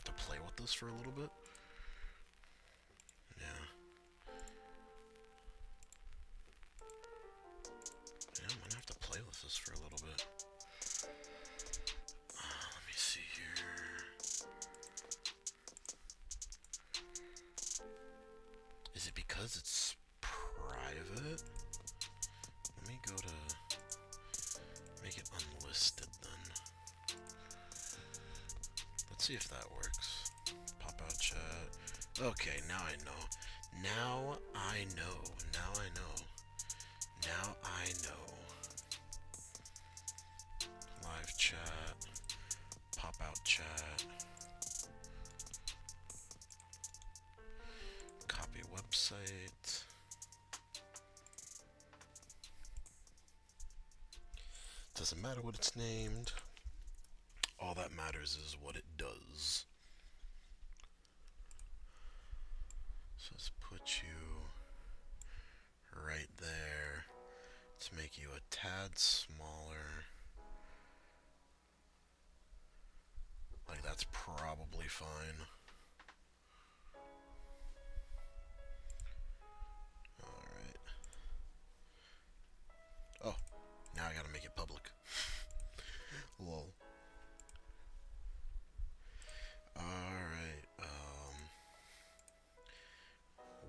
to play with this for a little bit. Yeah. Yeah, I'm gonna have to play with this for a little bit. Let me see here. Is it because it's private? Let me go to make it unlisted then. Let's see if that works. Pop out chat. Okay, now I know. Now I know. Now I know. Now I know. Live chat. Pop out chat. Copy website. Doesn't matter what it's named. All that matters is what it does. So let's put you right there. Let's make you a tad smaller. Like, that's probably fine. Alright. Oh, now I gotta make it public. Lol. Alright,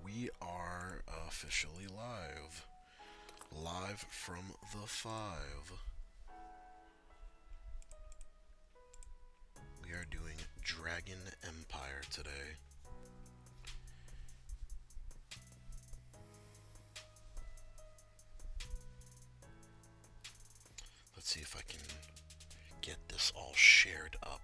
we are officially live. Live from the 5. We are doing Dragon Empire today. Let's see if I can get this all shared up.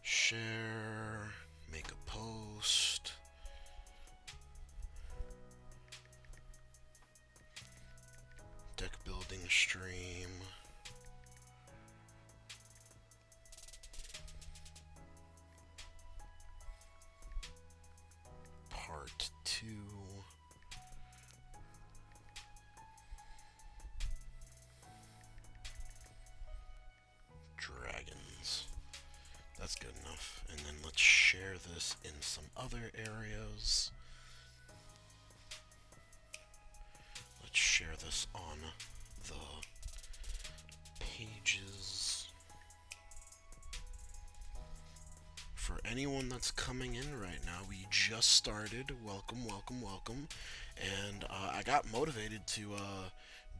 Share, make a post. Deck building stream. Part 2. Dragons. That's good enough. And then let's share this in some other areas. Let's share this on the pages. For anyone that's coming in right now, we just started. Welcome, welcome, welcome. And I got motivated to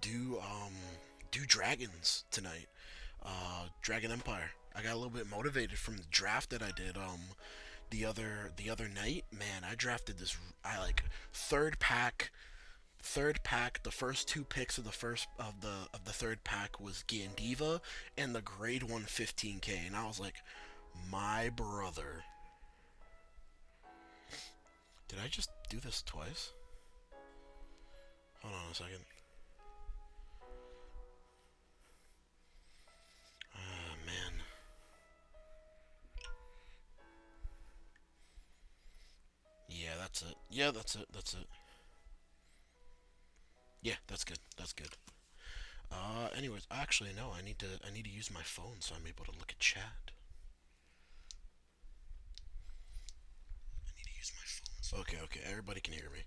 do dragons tonight. Dragon Empire. I got a little bit motivated from the draft that I did the other night. Man, I drafted this. I like third pack. The first 2 picks of the third pack was GANDEEVA and the grade 1 15K, and I was like, my brother. Did I just do this twice? Hold on a second. Man. Yeah, that's it. Yeah, that's it. That's it. Yeah, that's good. That's good. Anyways, actually, no. I need to use my phone so I'm able to look at chat. I need to use my phone. So okay, okay. Everybody can hear me.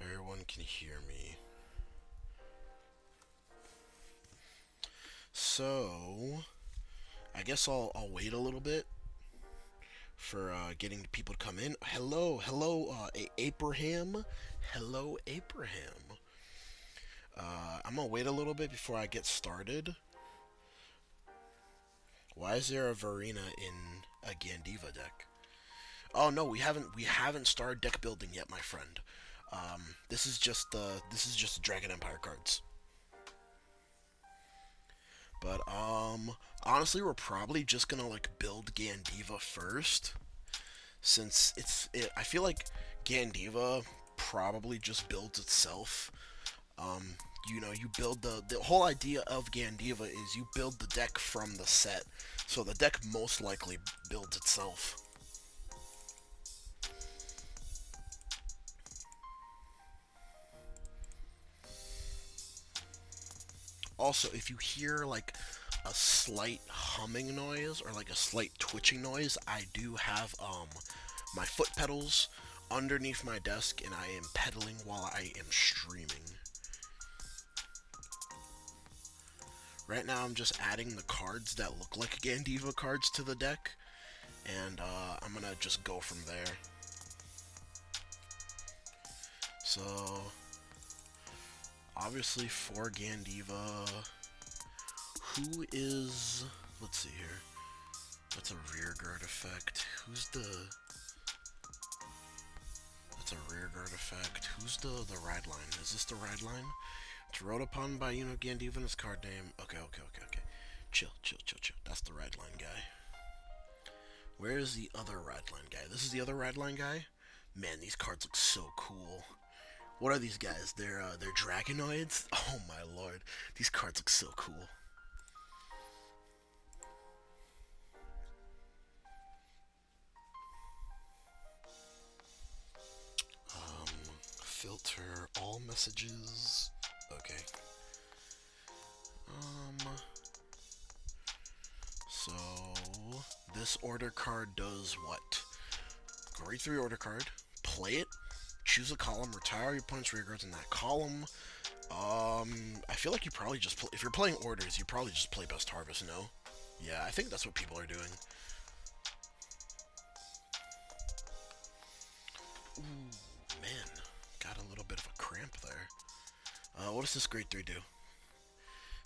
Everyone can hear me. So, I guess I'll wait a little bit for getting people to come in. Hello, Abraham. Hello, Abraham. I'm gonna wait a little bit before I get started. Why is there a Verena in a GANDEEVA deck? Oh no, we haven't started deck building yet, my friend. This is just Dragon Empire cards. But honestly, we're probably just gonna like build GANDEEVA first, since I feel like GANDEEVA probably just builds itself. You know, you build the whole idea of GANDEEVA is you build the deck from the set, so the deck most likely builds itself. Also, if you hear like a slight humming noise or like a slight twitching noise, I do have my foot pedals underneath my desk and I am pedaling while I am streaming. Right now I'm just adding the cards that look like GANDEEVA cards to the deck, and I'm gonna just go from there. So, obviously for GANDEEVA, who is, let's see here, that's a rearguard effect. That's a rearguard effect. Who's the ride line? Is this the ride line? It's wrote upon by, GANDEEVA in his card name. Okay. Chill. That's the ride line guy. Where is the other ride line guy? This is the other ride line guy? Man, these cards look so cool. What are these guys? They're Dragonoids? Oh my lord. These cards look so cool. Filter all messages. Okay. So this order card does what? Grade 3 order card. Play it. Choose a column. Retire your opponent's rearguards in that column. I feel like you probably just if you're playing orders, you probably just play Best Harvest. No? Yeah, I think that's what people are doing. Ooh, man, got a little bit of a cramp there. What does this grade 3 do?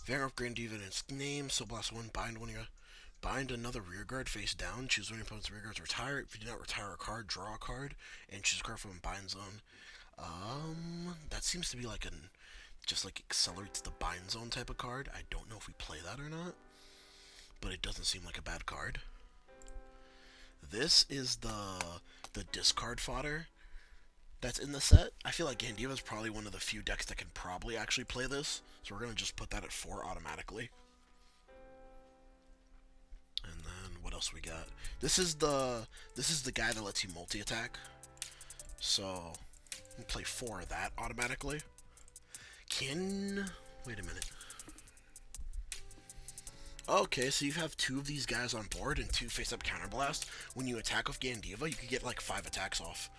Vanguard GANDEEVA in its name. So blast one. Bind another rearguard face down. Choose one of your opponent's rearguards. Retire it. If you do not retire a card, draw a card, and choose a card from a bind zone. That seems to be like just like accelerates the bind zone type of card. I don't know if we play that or not, but it doesn't seem like a bad card. This is the discard fodder that's in the set. I feel like GANDEEVA is probably one of the few decks that can probably actually play this, so we're gonna just put that at 4 automatically. And then what else we got? This is the guy that lets you multi-attack. So we'll play 4 of that automatically. Wait a minute. Okay, so you have 2 of these guys on board and 2 face-up counterblast. When you attack with GANDEEVA, you could get like 5 attacks off.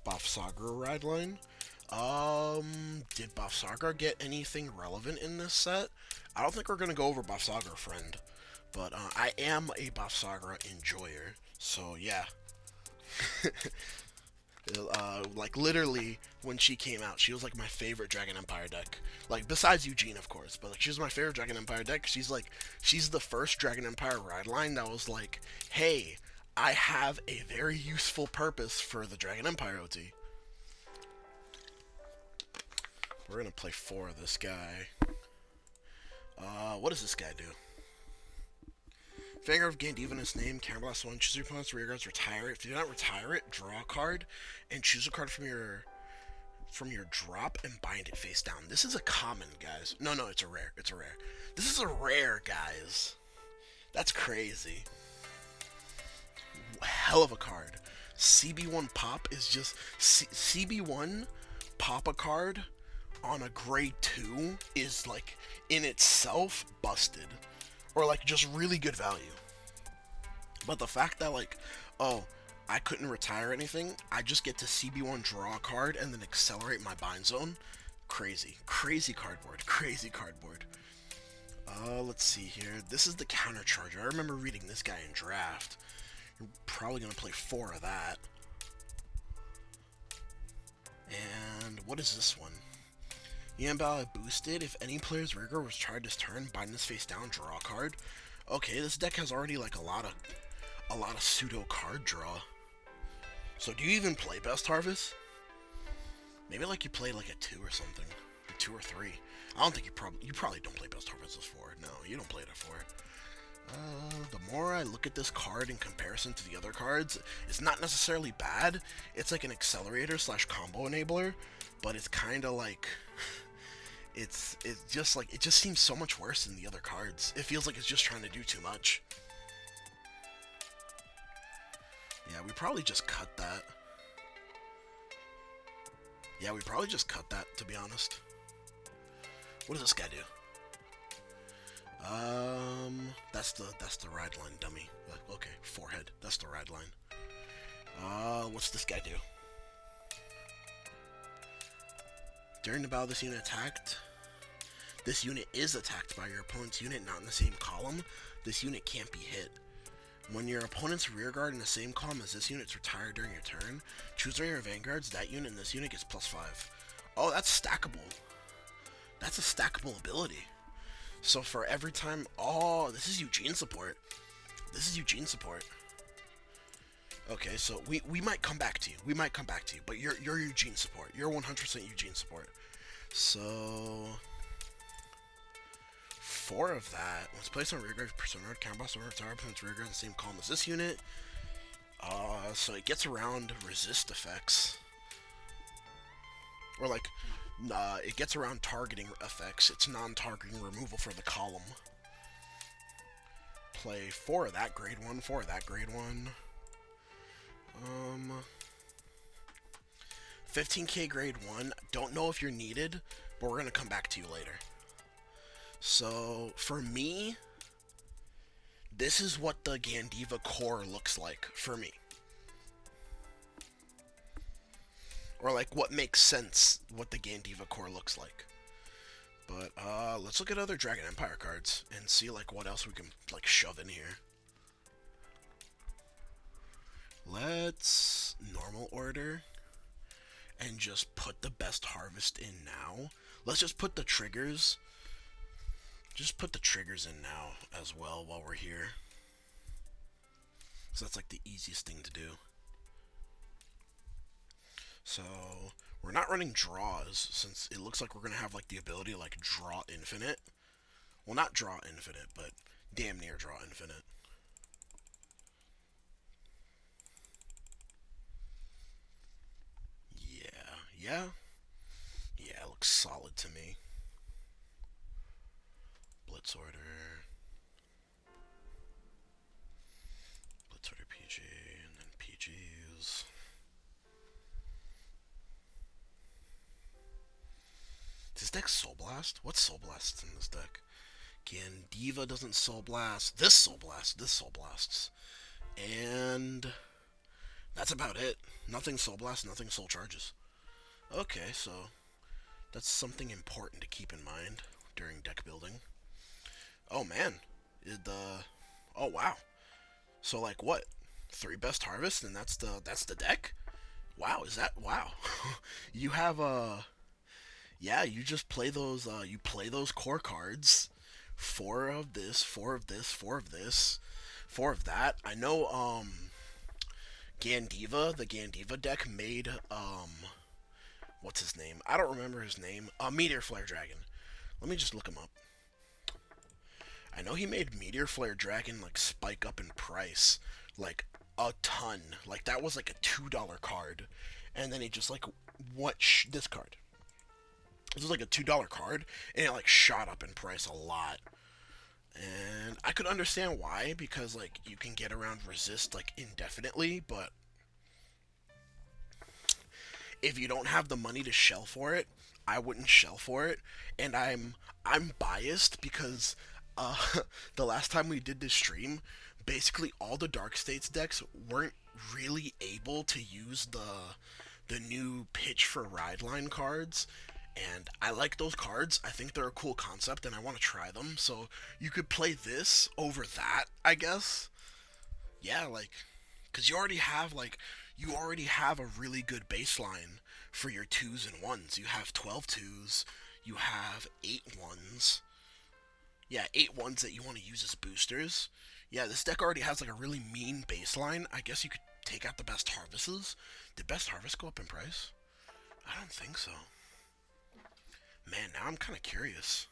Bafsagar ride line. Did Bafsagar get anything relevant in this set? I don't think we're gonna go over Bafsagar, friend. But I am a Bafsagar enjoyer, so yeah. Like literally, when she came out, she was like my favorite Dragon Empire deck. Like besides Eugene, of course, but like she was my favorite Dragon Empire deck. She's the first Dragon Empire ride line that was like, hey, I have a very useful purpose for the Dragon Empire OT. We're gonna play 4 of this guy. What does this guy do? Vanguard of GANDEEVA in its name, counterblast 1, choose your opponent's rearguards, retire it. If you do not retire it, draw a card, and choose a card from your drop and bind it face down. This is a common, guys. No, it's a rare. It's a rare. This is a rare, guys. That's crazy. Hell of a card. CB1 pop is just CB1 pop a card on a grade 2 is like in itself busted. Or like just really good value. But the fact that like, oh, I couldn't retire anything, I just get to CB1 draw a card and then accelerate my bind zone. Crazy cardboard. Let's see here. This is the counter charger. I remember reading this guy in draft. You're probably gonna play 4 of that. And what is this one? Yambala boosted. If any player's rigor was tried this turn, bind this face down, draw a card. Okay, this deck has already like a lot of pseudo card draw. So do you even play Best Harvest? Maybe like you play like a 2 or something, or 2 or 3. I don't think you probably don't play Best Harvest as 4. No, you don't play it at 4. The more I look at this card in comparison to the other cards, it's not necessarily bad. It's like an accelerator / combo enabler, but it's kind of like it's just like it just seems so much worse than the other cards. It feels like it's just trying to do too much. Yeah, we probably just cut that. To be honest. What does this guy do? That's the ride line, dummy. Okay, forehead. That's the ride line. What's this guy do? During the battle, this unit attacked. This unit is attacked by your opponent's unit, not in the same column. This unit can't be hit. When your opponent's rearguard in the same column as this unit's retired during your turn, choose one of your vanguards. That unit and this unit gets +5. Oh, that's stackable. That's a stackable ability. So for every time... Oh, this is Eugene support. This is Eugene support. Okay, so we might come back to you. We might come back to you. But you're Eugene support. You're 100% Eugene support. So... 4 of that. Once placed on rearguard, persona counter boss or retire opponent's rearguard in the same column as this unit. So it gets around resist effects. Or like... it gets around targeting effects. It's non-targeting removal for the column. Play 4 of that grade 1, 4 of that grade 1. 15k grade 1. Don't know if you're needed, but we're going to come back to you later. So, for me, this is what the GANDEEVA core looks like for me. Or like what makes sense what the GANDEEVA core looks like. But let's look at other Dragon Empire cards and see like what else we can like shove in here. Let's normal order and just put the best harvest in now. Let's just put the triggers. Just put the triggers in now as well while we're here. So that's like the easiest thing to do. So, we're not running draws, since it looks like we're going to have, like, the ability to, like, draw infinite. Well, not draw infinite, but damn near draw infinite. Yeah, it looks solid to me. Blitz order. Blitz order PG, and then PGs. Is this deck Soul Blast? What Soul Blasts in this deck? GANDEEVA doesn't Soul Blast. This Soul Blast. This Soul Blasts. And that's about it. Nothing Soul Blast, nothing Soul Charges. Okay, so that's something important to keep in mind during deck building. Oh man. Oh wow. So like what? 3 best harvest and that's the deck? Wow, is that wow. You have yeah, you just play those you play those core cards. 4 of this, 4 of this, 4 of this, 4 of that. I know GANDEEVA, the GANDEEVA deck made what's his name? I don't remember his name. Meteor Flare Dragon. Let me just look him up. I know he made Meteor Flare Dragon like spike up in price like a ton. Like that was like a $2 card. And then he just like this card. This was like a $2 card and it like shot up in price a lot. And I could understand why, because like you can get around resist like indefinitely, but if you don't have the money to shell for it, I wouldn't shell for it. And I'm biased because the last time we did this stream, basically all the Dark States decks weren't really able to use the new pitch for ride line cards. And I like those cards. I think they're a cool concept and I want to try them. So you could play this over that, I guess. Yeah, like, because you already have a really good baseline for your 2s and 1s. You have 12 2s, you have 8 1s. Yeah, 8 1s that you want to use as boosters. Yeah, this deck already has like a really mean baseline. I guess you could take out the best harvests. Did best harvest go up in price? I don't think so. Man, now I'm kind of curious.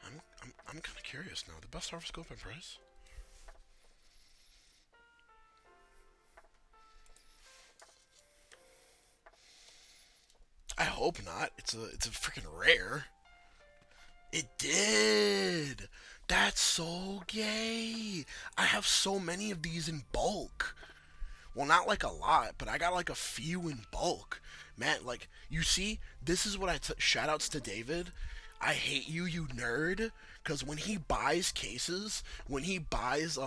I'm kind of curious now. Did best harvest go up in price? I hope not. It's a freaking rare. It did. That's so gay. I have so many of these in bulk. Well, not like a lot, but I got like a few in bulk. Man, like, you see, this is what shoutouts to David. I hate you, you nerd. Because when he buys cases, when he buys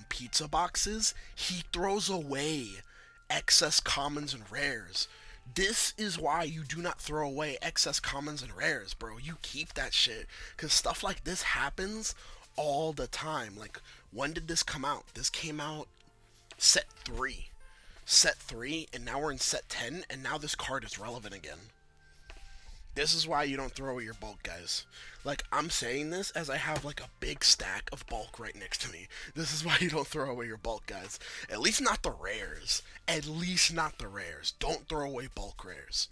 pizza boxes, he throws away excess commons and rares. This is why you do not throw away excess commons and rares, bro. You keep that shit. Because stuff like this happens all the time. Like, when did this come out? This came out set 3. Set 3, and now we're in set 10, and now this card is relevant again. This is why you don't throw away your bulk, guys. Like, I'm saying this as I have, like, a big stack of bulk right next to me. This is why you don't throw away your bulk, guys. At least not the rares. At least not the rares. Don't throw away bulk rares.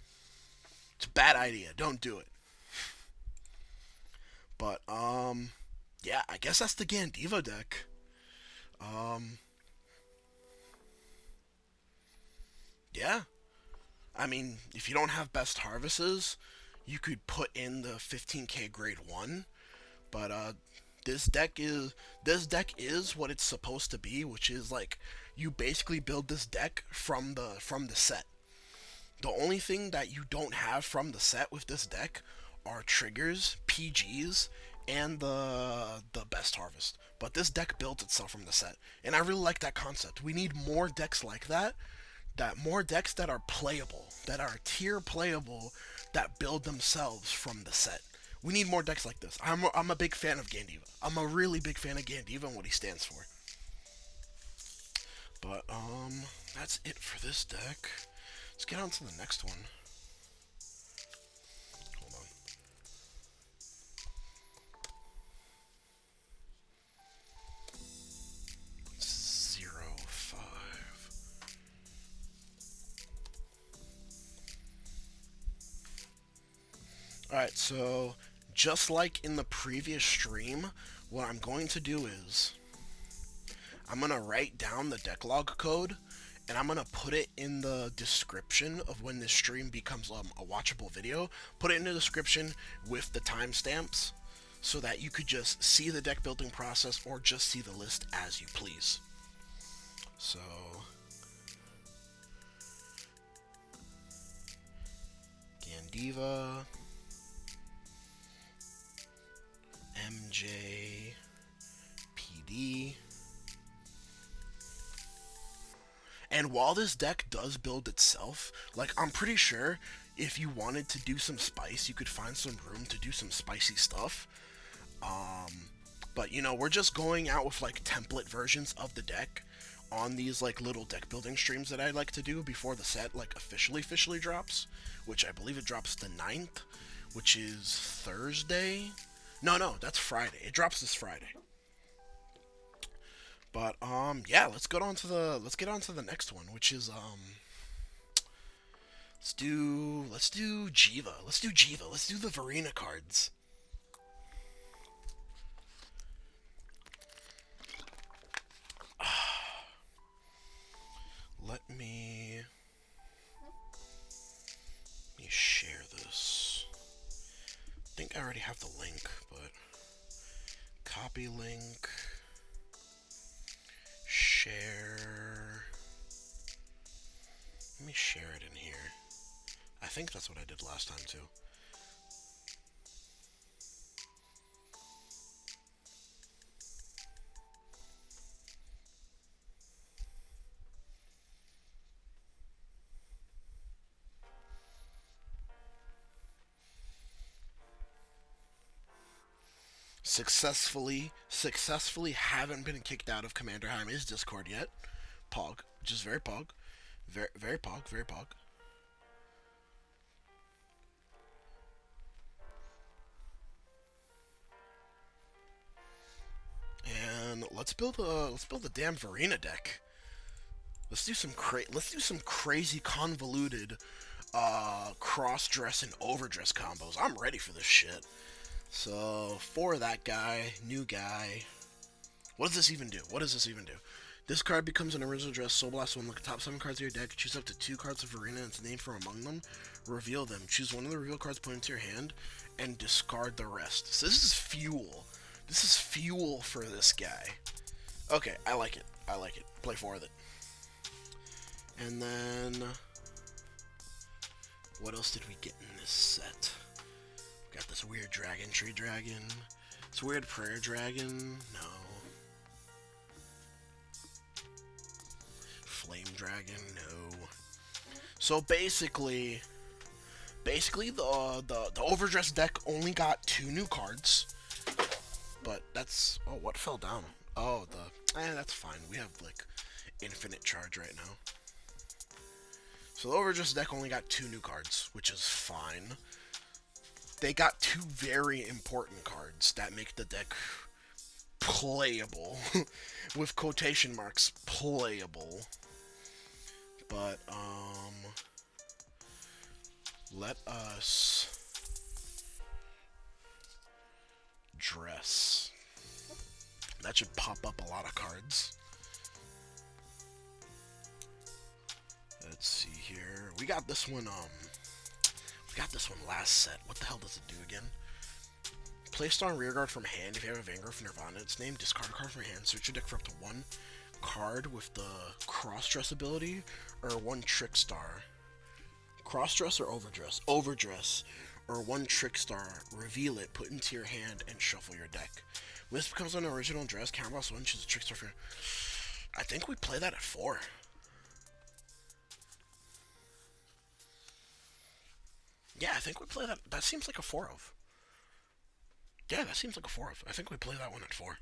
It's a bad idea. Don't do it. But, yeah, I guess that's the GANDEEVA deck. Yeah. I mean, if you don't have best harvests, you could put in the 15k grade 1, but this deck is what it's supposed to be, which is like you basically build this deck from the set. The only thing that you don't have from the set with this deck are triggers, PGs, and the best harvest. But this deck builds itself from the set, and I really like that concept. We need more decks like that. More decks that are playable, that are tier playable, that build themselves from the set. We need more decks like this. I'm a big fan of GANDEEVA. I'm a really big fan of GANDEEVA and what he stands for. But that's it for this deck. Let's get on to the next one. Hold on. 05. Alright, so just like in the previous stream, what I'm going to do is I'm going to write down the deck log code, and I'm going to put it in the description of when this stream becomes a watchable video. Put it in the description with the timestamps so that you could just see the deck building process or just see the list as you please. So GANDEEVA, MJPB. And while this deck does build itself, like, I'm pretty sure if you wanted to do some spice, you could find some room to do some spicy stuff. But, you know, we're just going out with, like, template versions of the deck on these, like, little deck building streams that I like to do before the set, like, officially drops, which I believe it drops the 9th, which is Thursday. No, that's Friday. It drops this Friday. But yeah, let's get on to the next one, which is let's do Jiva. Let's do the Varina cards. Let me share this. I think I already have the link, but copy link, share. Let me share it in here. I think that's what I did last time too. Successfully haven't been kicked out of Commander Jaime's Discord yet. Pog. Just very pog. Very pog. And let's build a damn Varina deck. Let's do some crazy convoluted cross-dress and overdress combos. I'm ready for this shit. So, for that guy, new guy, what does this even do? This card becomes an original dress, Soul Blast 1, look at the top 7 cards of your deck, choose up to 2 cards of Varina and its name from among them, reveal them, choose one of the reveal cards pointing to your hand, and discard the rest. So this is fuel. This is fuel for this guy. Okay, I like it. Play 4 with it. And then, what else did we get in this set? We got this weird dragon, tree dragon. This weird prayer dragon. No. Flame dragon. No. So basically the overdress deck only got 2 new cards. But that's, oh, what fell down? Oh, that's fine. We have like infinite charge right now. So the overdress deck only got 2 new cards, which is fine. They got 2 very important cards that make the deck playable. With quotation marks, playable. But, let us dress. That should pop up a lot of cards. Let's see here. We got this one, last set. What the hell does it do again? Place on rearguard from hand if you have a Vanguard from Nirvana. Its name, discard a card from your hand. Search your deck for up to 1 card with the cross-dress ability, or 1 trick star. Cross-dress or overdress? Overdress. Or 1 trick star. Reveal it, put into your hand, and shuffle your deck. When this becomes an original dress, Canvas 1, choose a trick star for your... I think we play that at 4. Yeah, I think we play that. That seems like a 4 of. Yeah, that seems like a 4 of. I think we play that one at 4.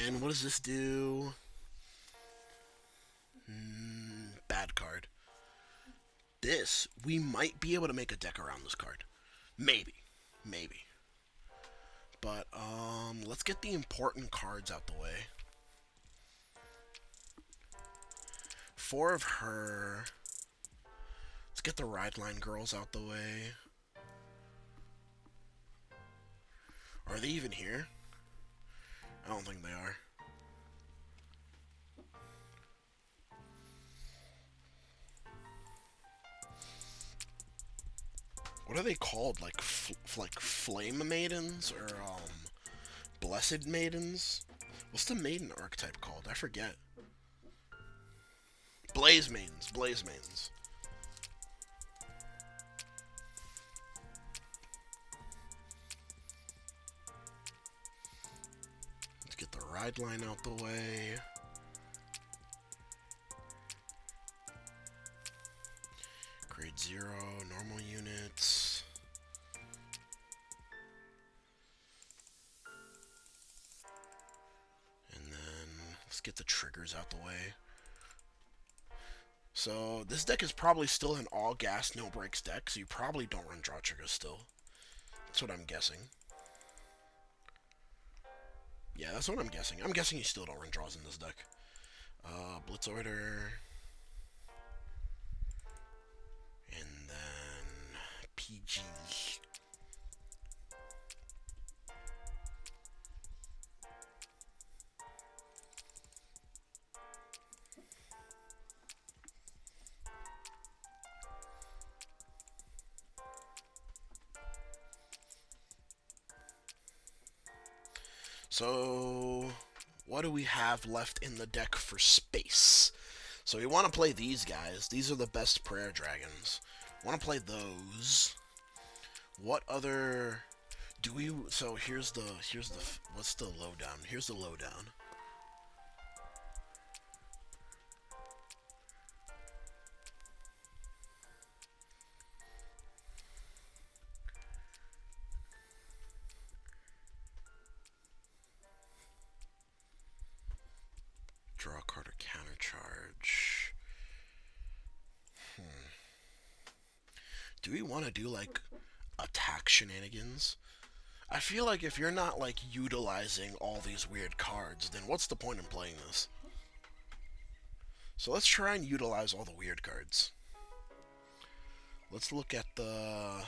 And what does this do? Bad card. This, we might be able to make a deck around this card. Maybe. But, let's get the important cards out the way. 4 of her. Let's get the Ride Line girls out the way. Are they even here? I don't think they are. What are they called? Like Flame Maidens? Or, Blessed Maidens? What's the maiden archetype called? I forget. Blaze Maidens. Let's get the Ride Line out the way. Grade 0, normal units. And then let's get the triggers out the way. So this deck is probably still an all gas, no breaks deck, so you probably don't run draw triggers still. That's what I'm guessing. Yeah, that's what I'm guessing. I'm guessing you still don't run draws in this deck. Blitz Order. And then PG. So, what do we have left in the deck for space? So we want to play these guys. These are the best prayer dragons. Want to play those. What other do we? So here's the what's the lowdown? Here's the lowdown. Draw a card or counter charge. Do we want to do like attack shenanigans? I feel like if you're not like utilizing all these weird cards, then what's the point in playing this? So let's try and utilize all the weird cards. Let's look at the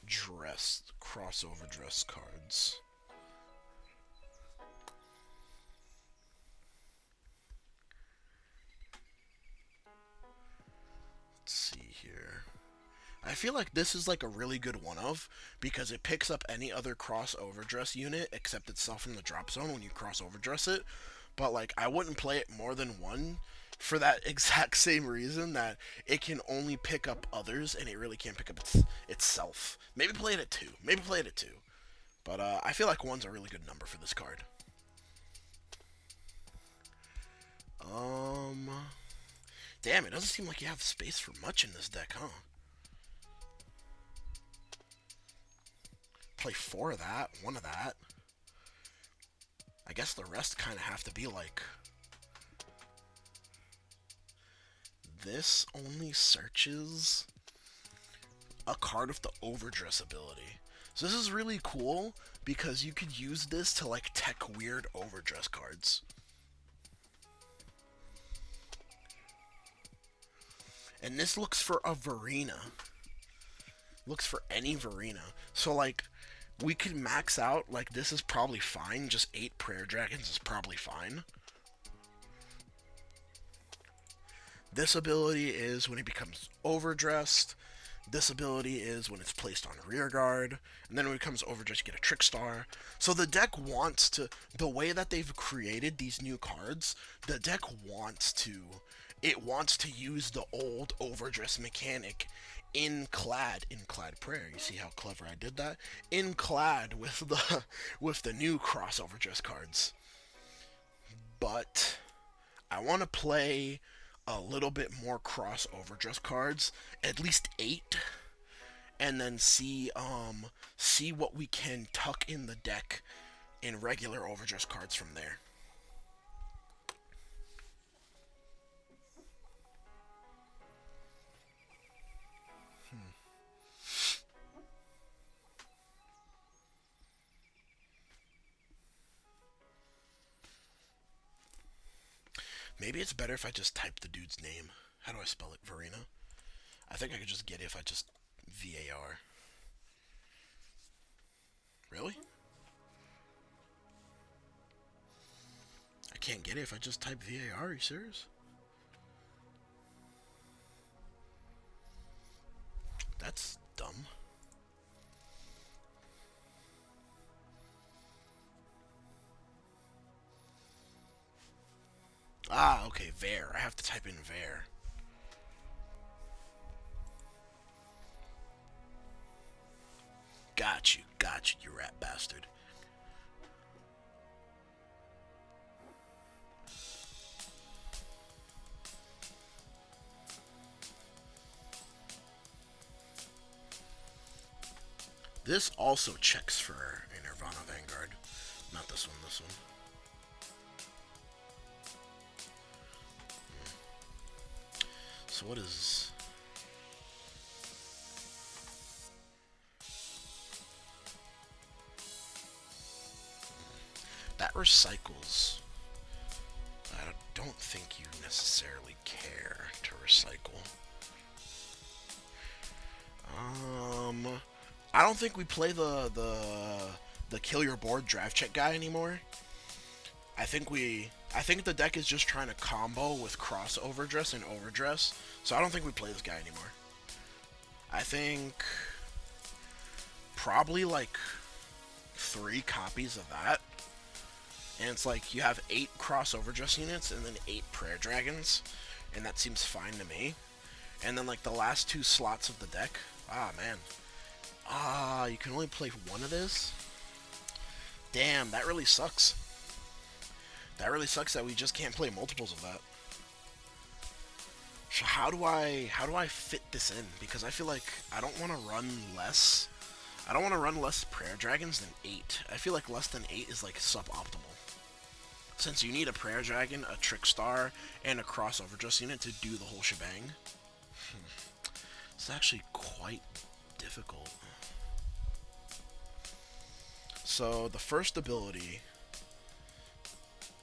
dress, crossover dress cards. Let's see here. I feel like this is like a really good one-of because it picks up any other crossover dress unit except itself from the drop zone when you crossover dress it. But like I wouldn't play it more than one For that exact same reason that it can only pick up others and it really can't pick up itself. Maybe play it at 2. Maybe play it at 2. But I feel like 1's a really good number for this card. Damn, it doesn't seem like you have space for much in this deck, huh? Play 4 of that, 1 of that. I guess the rest kind of have to be like... This only searches a card with the Overdress ability. So this is really cool because you could use this to like tech weird Overdress cards. And this looks for a Varina. Looks for any Varina. So like we could max out, like this is probably fine. Just 8 Prayer Dragons is probably fine. This ability is when it becomes overdressed. This ability is when it's placed on rear guard. And then when it becomes overdressed, you get a Trick Star. So the deck wants to, the way that they've created these new cards, the deck wants to, it wants to use the old overdress mechanic in Clad Prayer. You see how clever I did that? In Clad with the new cross overdress cards. But I want to play a little bit more cross overdress cards, at least 8, and then see what we can tuck in the deck in regular overdress cards from there. Maybe it's better if I just type the dude's name. How do I spell it? Varina? I think I could just get it if I just VAR. Really? I can't get it if I just type VAR. Are you serious? That's dumb. Ah, okay, var. I have to type in var. Got you, you rat bastard. This also checks for a Nirvana Vanguard. Not this one, this one. So what is... That recycles. I don't think you necessarily care to recycle. I don't think we play the kill your board draft check guy anymore. I think the deck is just trying to combo with cross overdress and overdress. So I don't think we play this guy anymore. I think probably like 3 copies of that. And it's like you have 8 cross overdress units and then 8 prayer dragons. And that seems fine to me. And then like the last 2 slots of the deck. Ah, man. Ah, you can only play 1 of this? Damn, that really sucks. That really sucks that we just can't play multiples of that. So how do I fit this in? Because I feel like I don't want to run less. I don't want to run less prayer dragons than 8. I feel like less than 8 is like suboptimal. Since you need a prayer dragon, a trick star, and a cross overdress unit to do the whole shebang. It's actually quite difficult. So the first ability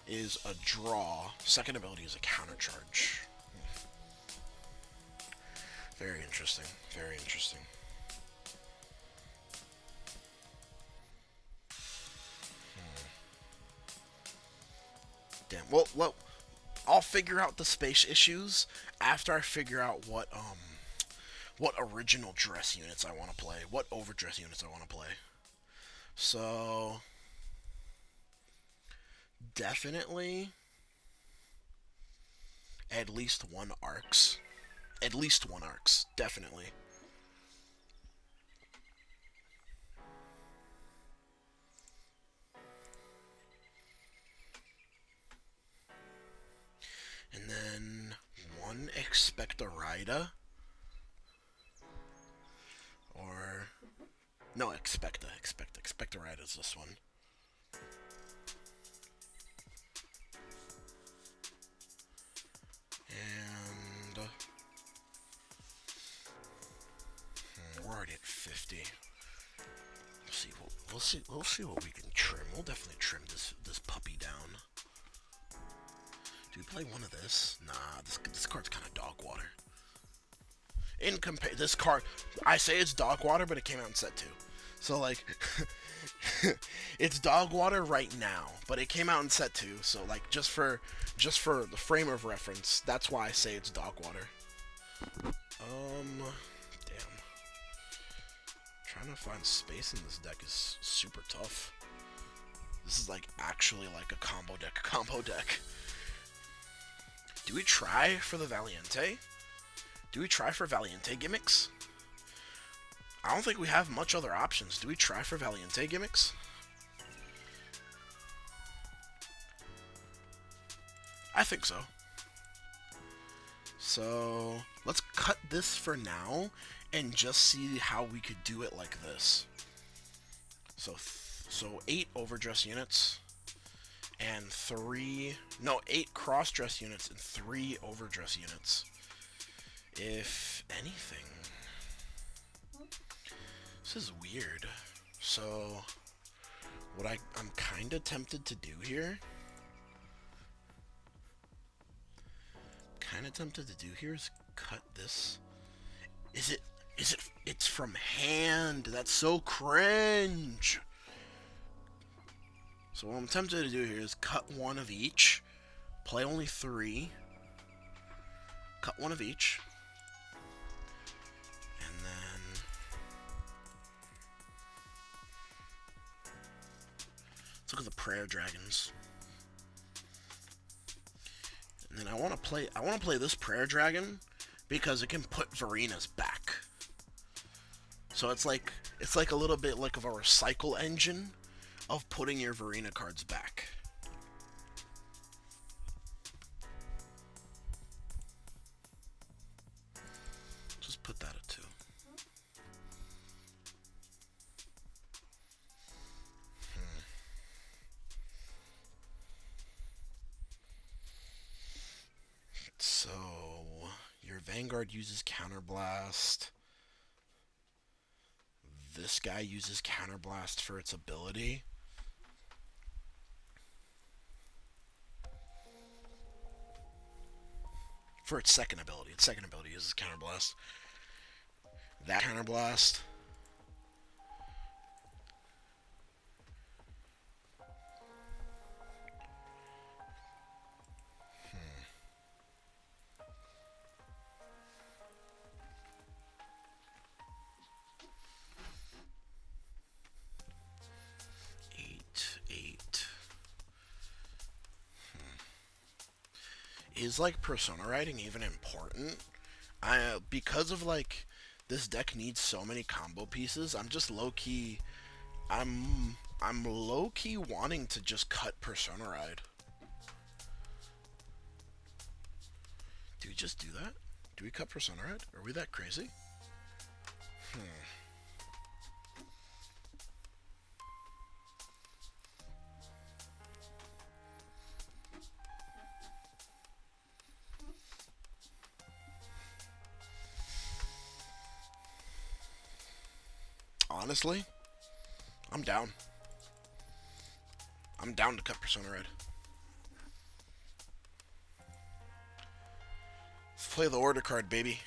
is a draw. Second ability is a counter charge. Very interesting. Very interesting. Damn. Well, I'll figure out the space issues after I figure out what original dress units I want to play, what overdress units I want to play. So definitely At least one arcs. At least one arcs, definitely. And then one Expectorida. Or no, Expectorida is this one. And we're already at 50. We'll see what we can trim. We'll definitely trim this puppy down. Do we play one of this? Nah, this card's kind of dog water. This card, I say it's dog water, but it came out in set 2. So like, it's dog water right now, but it came out in set 2. So like, just for the frame of reference, that's why I say it's dog water. Damn. Trying to find space in this deck is super tough. This is like actually like a combo deck. Do we try for the Valiente? Do we try for Valiente gimmicks? I don't think we have much other options. Do we try for Valiente gimmicks? I think so. So, let's cut this for now and just see how we could do it like this. So 8 overdress units and 8 cross-dress units and 3 overdress units. If anything, this is weird. So, what I'm kind of tempted to do here, is cut this. It's from hand. That's so cringe. So what I'm tempted to do here is cut one of each, play only 3, cut one of each, and then let's look at the Prayer Dragons. And then I want to play this Prayer Dragon because it can put Verena's back. So it's like a little bit like of a recycle engine of putting your Verena cards back. Just put that at 2. So, your Vanguard uses Counterblast. This guy uses Counterblast for its ability. For its second ability. Its second ability uses Counterblast. That Counterblast. Is like Persona writing even important? Because of like this deck needs so many combo pieces, I'm just low-key I'm low-key wanting to just cut Persona Ride. Do we just do that? Do we cut Persona Ride? Are we that crazy? Honestly, I'm down. I'm down to cut Persona Red. Let's play the order card, baby.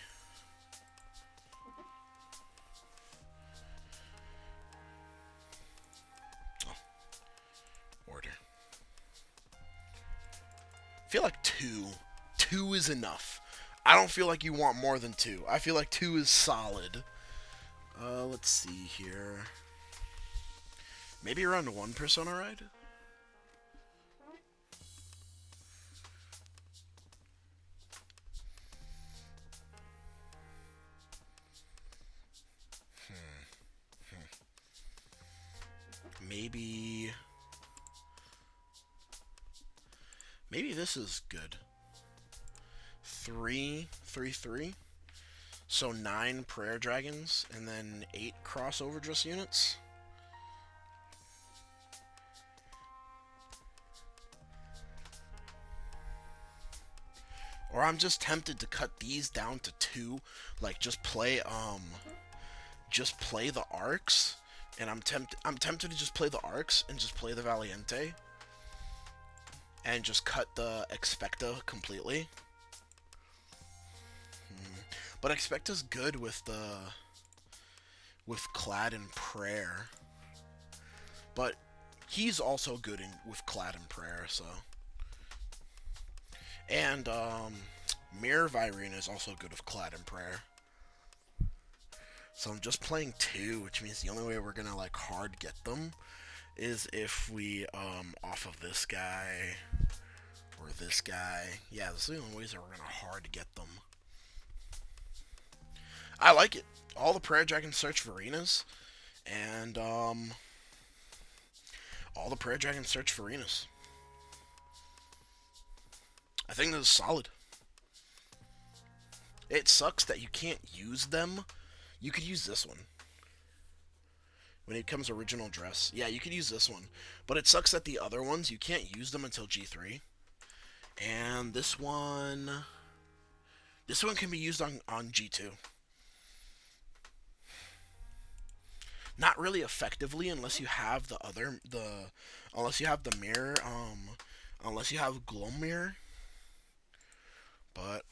Oh. Order. I feel like 2. 2 is enough. I don't feel like you want more than 2. I feel like 2 is solid. Let's see here. Maybe around 1 Persona Ride? Maybe this is good. 3, 3, 3. So 9 prayer dragons and then 8 cross overdress units. Or I'm just tempted to cut these down to 2, like just play the arcs, and I'm tempted to just play the arcs and just play the Valiente and just cut the Expecta completely. But Expecta's good with Clad and Prayer. But he's also good with Clad and Prayer, so. And Mirror Virene is also good with Clad and Prayer. So I'm just playing 2, which means the only way we're gonna like hard get them is if we off of this guy or this guy. Yeah, those are the only ways that we're gonna hard get them. I like it. All the prayer dragons search for arenas, and all the prayer dragons search for arenas. I think this is solid. It sucks that you can't use them. You could use this one. When it comes original dress. Yeah, you could use this one. But it sucks that the other ones, you can't use them until G3. And this one can be used on G2. Not really effectively unless you have unless you have the mirror, unless you have glow mirror. But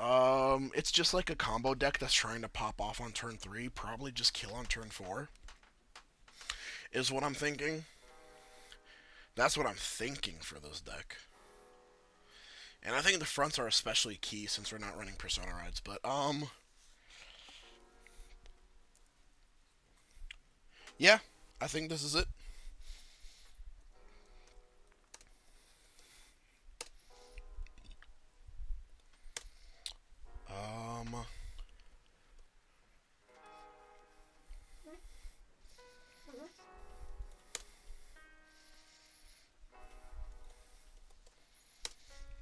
it's just like a combo deck that's trying to pop off on turn 3, probably just kill on turn 4. Is what I'm thinking. That's what I'm thinking for this deck. And I think the fronts are especially key since we're not running Persona Rides, but yeah, I think this is it.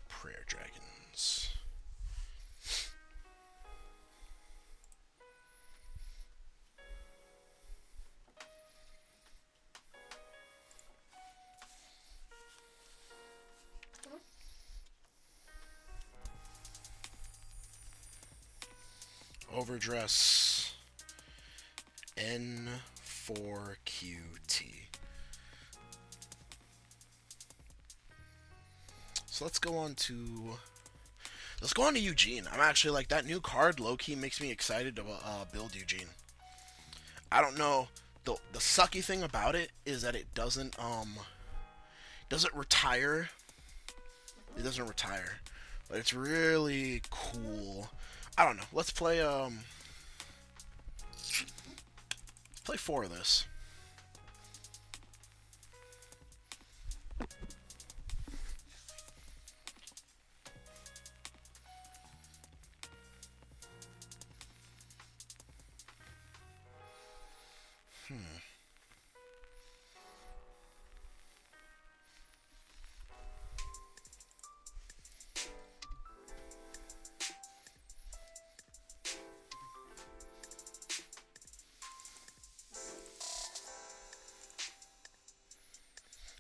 Prayer Dragons. Overdress N4QT. So let's go on to Eugene. I'm actually like that new card. Low-key makes me excited to build Eugene. I don't know. The sucky thing about it is that it doesn't retire. It doesn't retire, but it's really cool. I don't know. Let's play 4 of this.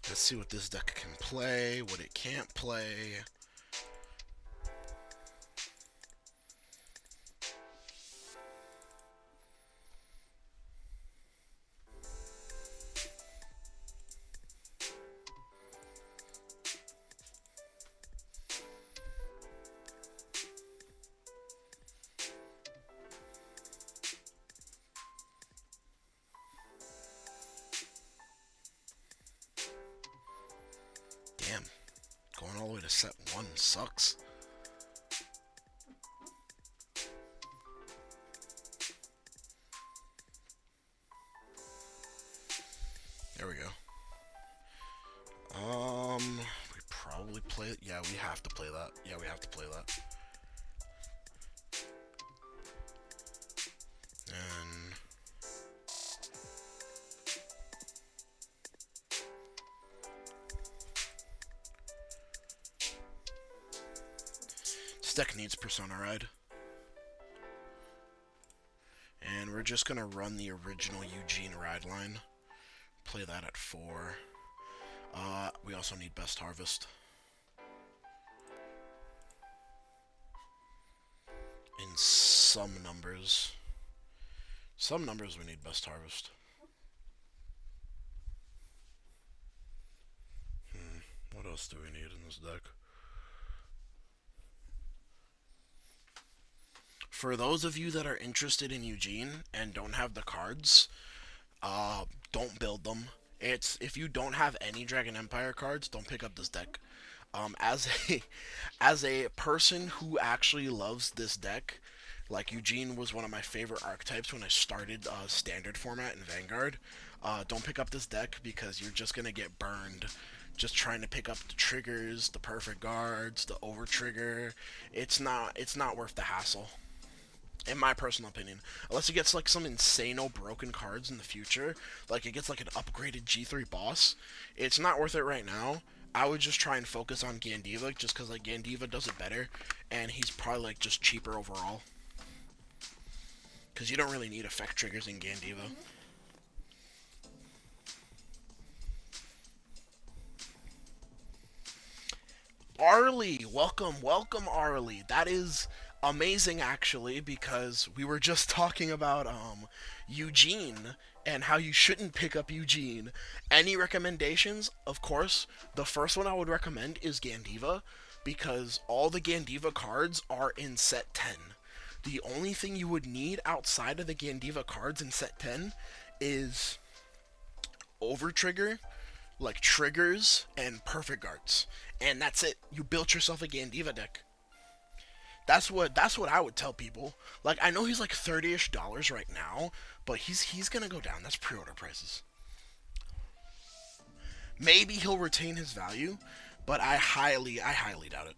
Let's see what this deck can play, what it can't play. Damn, going all the way to set 1 sucks. There we go. We probably play it. Yeah, we have to play that. Yeah, we have to play that. And This deck needs Persona Ride. And we're just gonna run the original Eugene ride line. Play that at 4. We also need Best Harvest. In some numbers. Some numbers we need Best Harvest. What else do we need in this deck? For those of you that are interested in Eugene and don't have the cards, don't build them. If you don't have any Dragon Empire cards, don't pick up this deck. As a person who actually loves this deck, like Eugene was one of my favorite archetypes when I started standard format in Vanguard. Don't pick up this deck because you're just gonna get burned. Just trying to pick up the triggers, the perfect guards, the over trigger. It's not worth the hassle, in my personal opinion. Unless it gets like some insano broken cards in the future, like it gets like an upgraded G3 boss, it's not worth it right now. I would just try and focus on GANDEEVA, just because like GANDEEVA does it better, and he's probably like just cheaper overall. Because you don't really need effect triggers in GANDEEVA. Arlie, welcome Arlie. That is amazing actually, because we were just talking about Eugene and how you shouldn't pick up Eugene. Any recommendations? Of course, the first one I would recommend is GANDEEVA, because all the GANDEEVA cards are in set 10. The only thing you would need outside of the GANDEEVA cards in set 10 is over trigger, like triggers and perfect guards, and that's it. You built yourself a GANDEEVA deck. That's what I would tell people. Like, I know he's like $30-ish right now, but he's gonna go down. That's pre-order prices. Maybe he'll retain his value, but I highly doubt it.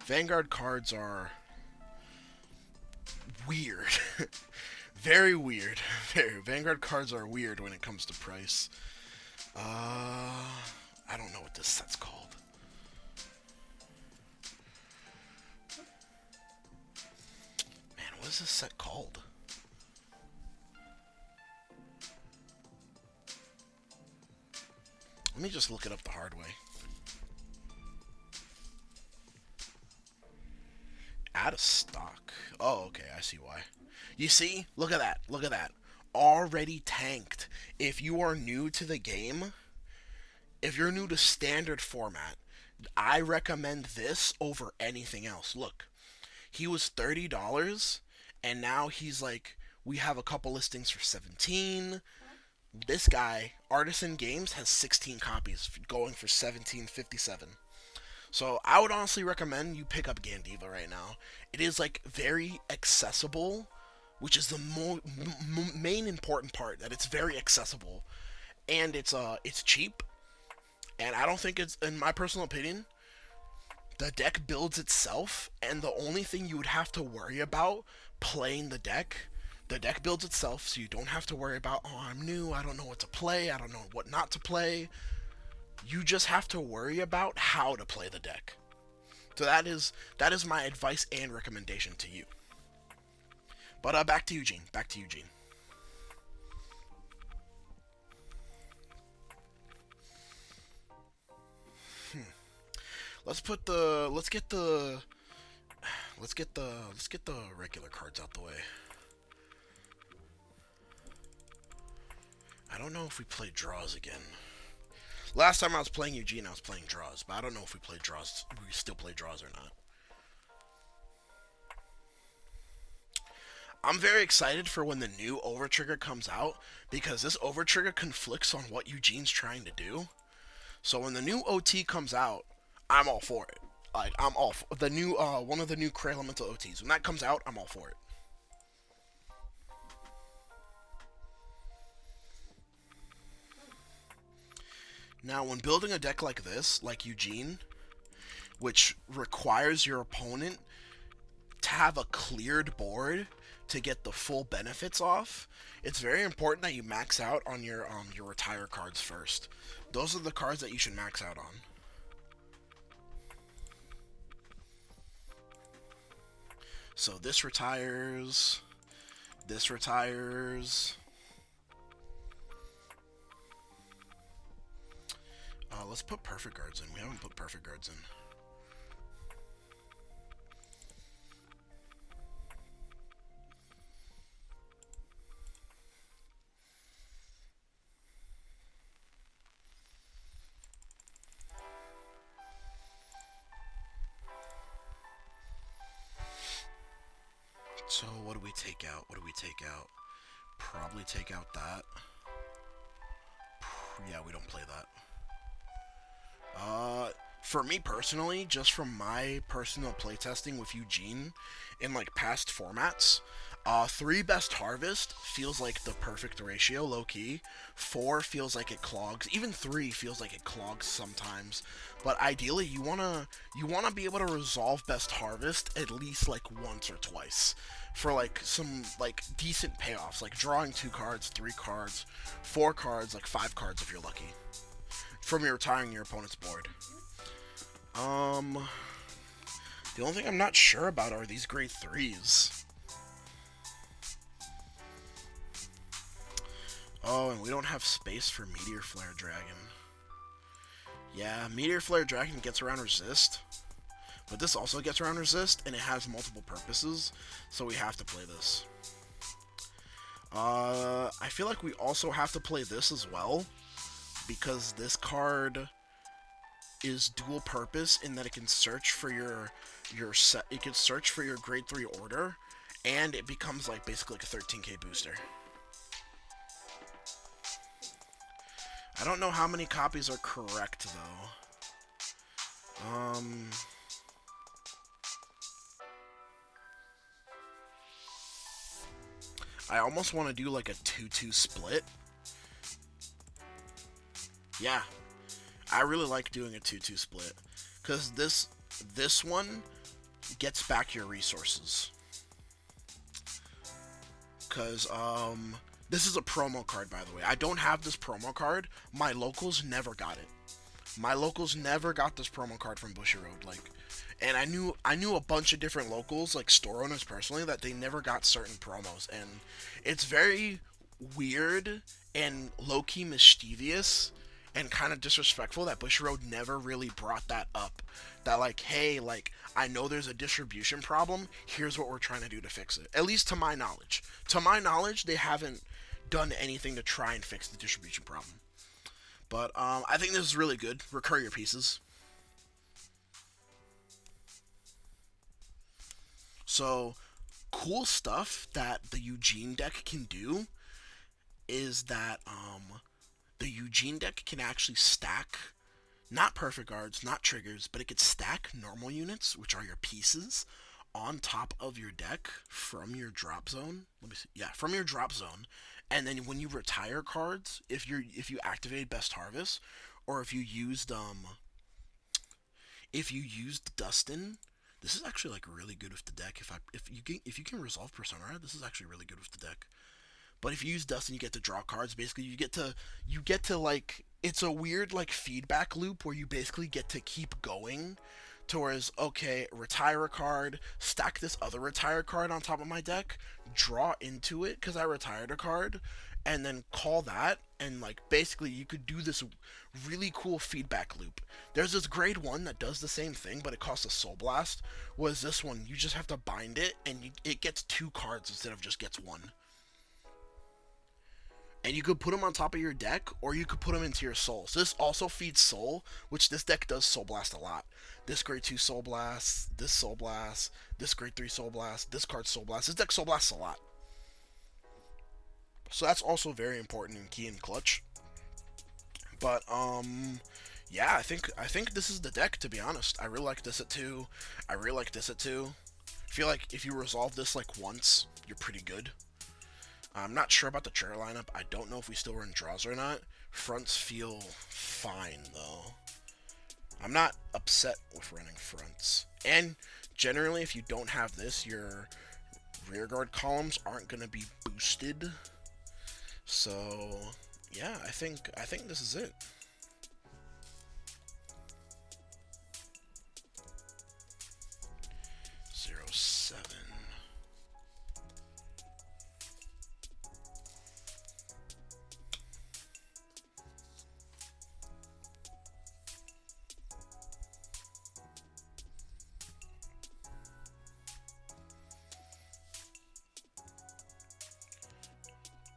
Vanguard cards are weird. Very weird. Vanguard cards are weird when it comes to price. I don't know what this set's called. Man, what is this set called? Let me just look it up the hard way. Out of stock. Oh, okay, I see why. You see? Look at that. Look at that. Already tanked. If you are new to the game, if you're new to standard format, I recommend this over anything else. Look, he was $30, and now he's like, we have a couple listings for 17. This guy, Artisan Games, has 16 copies going for $17.57. So I would honestly recommend you pick up GANDEEVA right now. It is like very accessible, which is the main important part, that it's very accessible, and it's cheap. And I don't think it's, in my personal opinion, the deck builds itself, and the only thing you would have to worry about playing the deck builds itself, so you don't have to worry about, oh, I'm new, I don't know what to play, I don't know what not to play. You just have to worry about how to play the deck. So that is my advice and recommendation to you. But back to Eugene. Let's get the regular cards out the way. I don't know if we play draws again. Last time I was playing Eugene, I was playing draws, but I don't know if we play draws. We still play draws or not. I'm very excited for when the new overtrigger comes out, because this overtrigger conflicts on what Eugene's trying to do. So when the new OT comes out, I'm all for it. Like, I'm all for the new one of the new Cray Elemental OTs. When that comes out, I'm all for it. Now, when building a deck like this, like Eugene, which requires your opponent to have a cleared board to get the full benefits off, it's very important that you max out on your retire cards first. Those are the cards that you should max out on. So this retires. This retires. Let's put perfect guards in. We haven't put perfect guards in. So what do we take out? What do we take out? Probably take out that. Yeah, we don't play that. For me personally, just from my personal playtesting with Eugene in like past formats, 3 best harvest feels like the perfect ratio, low key. 4 feels like it clogs. Even 3 feels like it clogs sometimes. But ideally, you wanna be able to resolve best harvest at least like once or twice for like some like decent payoffs, like drawing 2 cards, 3 cards, 4 cards, like 5 cards if you're lucky from your retiring your opponent's board. The only thing I'm not sure about are these grade 3s. Oh, and we don't have space for Meteor Flare Dragon. Yeah, Meteor Flare Dragon gets around resist, but this also gets around resist, and it has multiple purposes, so we have to play this. I feel like we also have to play this as well, because this card is dual purpose in that it can search for your set. It can search for your grade 3 order, and it becomes like basically like a 13k booster. I don't know how many copies are correct though. I almost want to do like a 2-2 split. Yeah, I really like doing a 2-2 split, because this one gets back your resources. Because, this is a promo card, by the way. I don't have this promo card. My locals never got it. My locals never got this promo card from Bushiroad, like, and I knew a bunch of different locals, like store owners personally, that they never got certain promos, and it's very weird and low-key mischievous and kind of disrespectful that Bushiroad never really brought that up. That like, hey, like, I know there's a distribution problem. Here's what we're trying to do to fix it. At least to my knowledge. To my knowledge, they haven't done anything to try and fix the distribution problem. But I think this is really good. Recur your pieces. So, cool stuff that the Eugene deck can do is that the Eugene deck can actually stack, not perfect guards, not triggers, but it could stack normal units, which are your pieces, on top of your deck from your drop zone. Let me see. Yeah, from your drop zone. And then when you retire cards, if you activate Best Harvest, or if you used Dustin, this is actually like really good with the deck. If you can resolve Persona Red, this is actually really good with the deck. But if you use Dustin, you get to draw cards. Basically, you get to like, it's a weird like feedback loop where you basically get to keep going towards, okay, retire a card, stack this other retire card on top of my deck, draw into it because I retired a card, and then call that, and like basically you could do this really cool feedback loop. There's this grade 1 that does the same thing, but it costs a Soul Blast. Was this one, you just have to bind it, and it gets 2 cards instead of just gets 1. And you could put them on top of your deck, or you could put them into your soul. So this also feeds soul, which this deck does Soul Blast a lot. This grade 2 Soul Blast, this Soul Blast, this grade 3 Soul Blast, this card Soul Blast. This deck Soul Blasts a lot. So that's also very important in key and clutch. But yeah, I think this is the deck, to be honest. I really like this at 2. I really like this at 2. I feel like if you resolve this like once, you're pretty good. I'm not sure about the trigger lineup. I don't know if we still run draws or not. Fronts feel fine, though. I'm not upset with running fronts. And generally, if you don't have this, your rearguard columns aren't gonna be boosted. So yeah, I think this is it.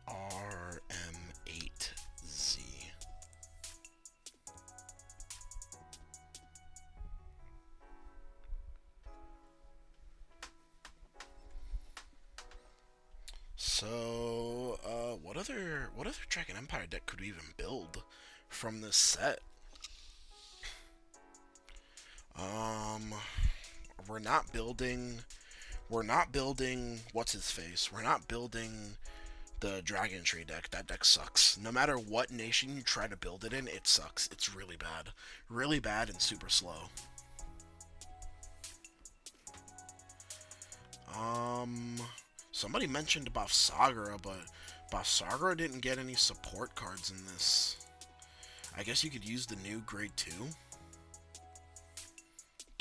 RM8Z. So, what other Dragon Empire deck could we even build from this set? We're not building what's his face. We're not building the Dragon Tree deck. That deck sucks. No matter what nation you try to build it in, it sucks. It's really bad. Really bad and super slow. Somebody mentioned Bafsagra, but Bafsagra didn't get any support cards in this. I guess you could use the new Grade 2.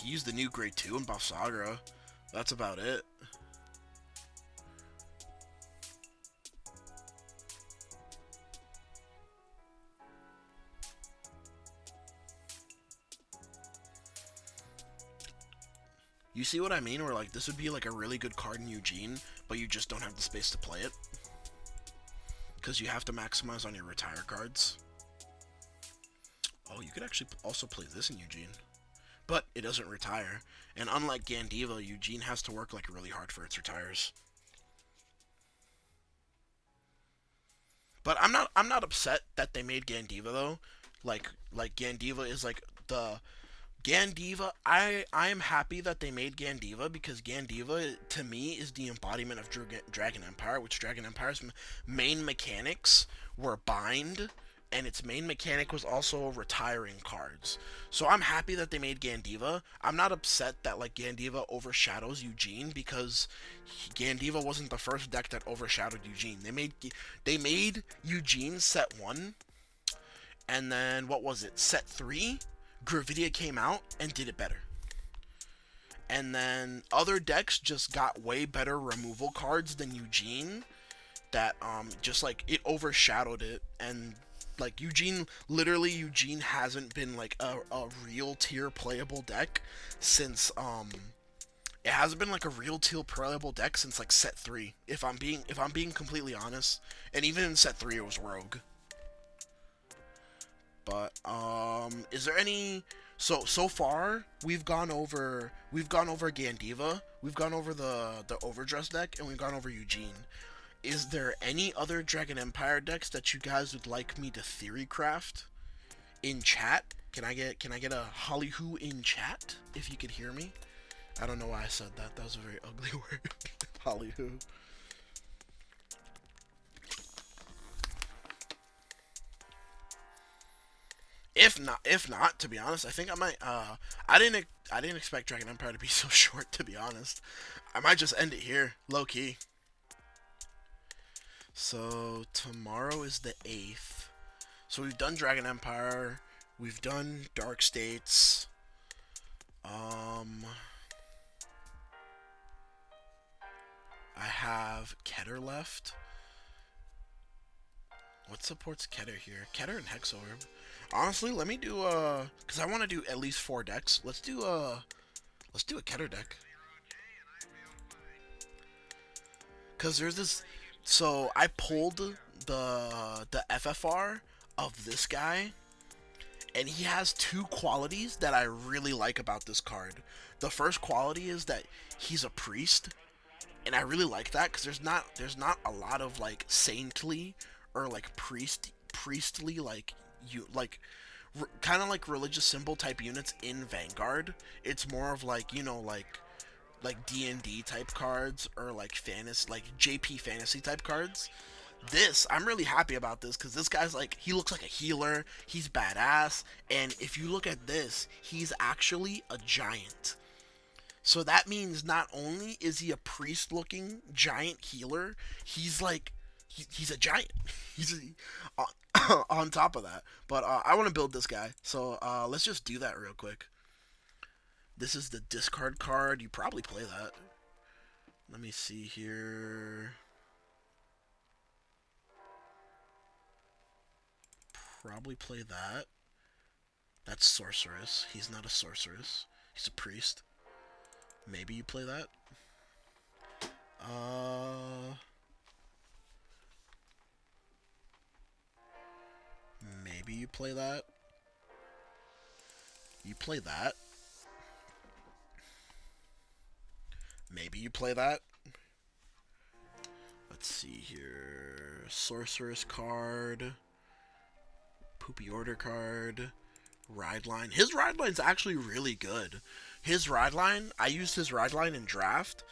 Use the new Grade 2 in Bafsagra. That's about it. You see what I mean? Where like this would be like a really good card in Eugene, but you just don't have the space to play it. Because you have to maximize on your retire cards. Oh, you could actually also play this in Eugene. But it doesn't retire. And unlike GANDEEVA, Eugene has to work like really hard for its retires. But I'm not upset that they made GANDEEVA though. Like GANDEEVA is like the GANDEEVA. I am happy that they made GANDEEVA because GANDEEVA to me is the embodiment of Dragon Empire, which Dragon Empire's main mechanics were bind, and its main mechanic was also retiring cards. So I'm happy that they made GANDEEVA. I'm not upset that like GANDEEVA overshadows Eugene because GANDEEVA wasn't the first deck that overshadowed Eugene. They made Eugene set 1, and then what was it? Set 3, Gravidia came out and did it better. And then other decks just got way better removal cards than Eugene that just like it overshadowed it. And like Eugene hasn't been like a real tier playable deck since it hasn't been like a real tier playable deck since like set 3, if I'm being completely honest. And even in set 3 it was Rogue. But is there any so far we've gone over GANDEEVA, we've gone over the Overdress deck, and we've gone over Eugene. Is there any other Dragon Empire decks that you guys would like me to theory craft in chat? Can I get a hollyhoo in chat if you could hear me? I don't know why I said that. That was a very ugly word. Hollyhoo. If not, to be honest, I think I might. I didn't expect Dragon Empire to be so short. To be honest, I might just end it here, low key. So tomorrow is the 8th. So we've done Dragon Empire, we've done Dark States. I have Keter left. What supports Keter here? Keter and Hexorb. Honestly, let me do because I want to do at least 4 decks. Let's do a Keter deck. Cause there's this. So I pulled the FFR of this guy, and he has 2 qualities that I really like about this card. The first quality is that he's a priest, and I really like that because there's not a lot of like saintly or like priestly like kind of like religious symbol type units in Vanguard. It's more of like, you know, like D&D type cards or like fantasy, like JP fantasy type cards. I'm really happy about this because this guy's like, he looks like a healer, he's badass, and if you look at this, he's actually a giant. So that means not only is he a priest-looking giant healer, he's like he's a giant. He's on top of that. But I want to build this guy, so let's just do that real quick. This is the discard card. You probably play that. Let me see here. Probably play that. That's sorceress. He's not a sorceress. He's a priest. Maybe you play that. Maybe you play that. You play that. Maybe you play that. Let's see here. Sorceress card. Poopy order card. Ride line. His ride line's actually really good. His ride line, I used his ride line in draft,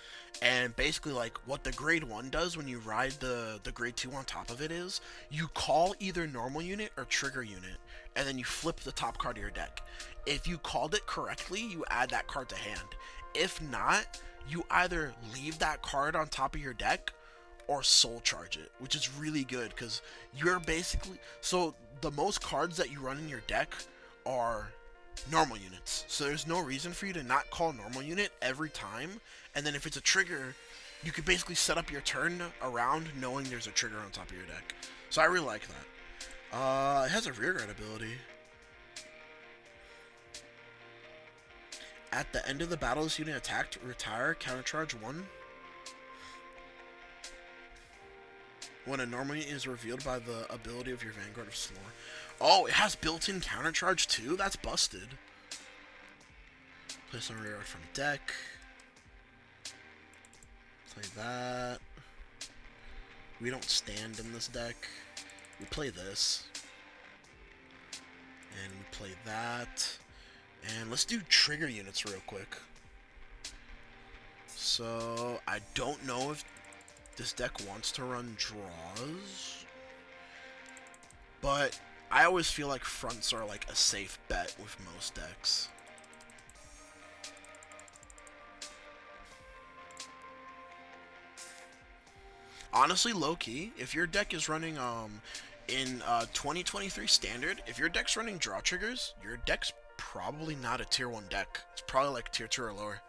and basically like what the grade 1 does when you ride the grade 2 on top of it is, you call either normal unit or trigger unit, and then you flip the top card of your deck. If you called it correctly, you add that card to hand. If not, you either leave that card on top of your deck or soul charge it, which is really good because you're basically, so the most cards that you run in your deck are normal units. So there's no reason for you to not call normal unit every time. And then if it's a trigger, you could basically set up your turn around knowing there's a trigger on top of your deck. So I really like that. It has a rearguard ability. At the end of the battle, this unit attacked, retire, countercharge 1. When a normal unit is revealed by the ability of your Vanguard of Slore. Oh, it has built-in countercharge too? That's busted. Place on rearguard from deck. Play that. We don't stand in this deck. We play this. And we play that. And let's do trigger units real quick. So, I don't know if this deck wants to run draws, but I always feel like fronts are like a safe bet with most decks. Honestly, low-key, if your deck is running in 2023 standard, if your deck's running draw triggers, your deck's probably not a tier 1 deck. It's probably like tier 2 or lower.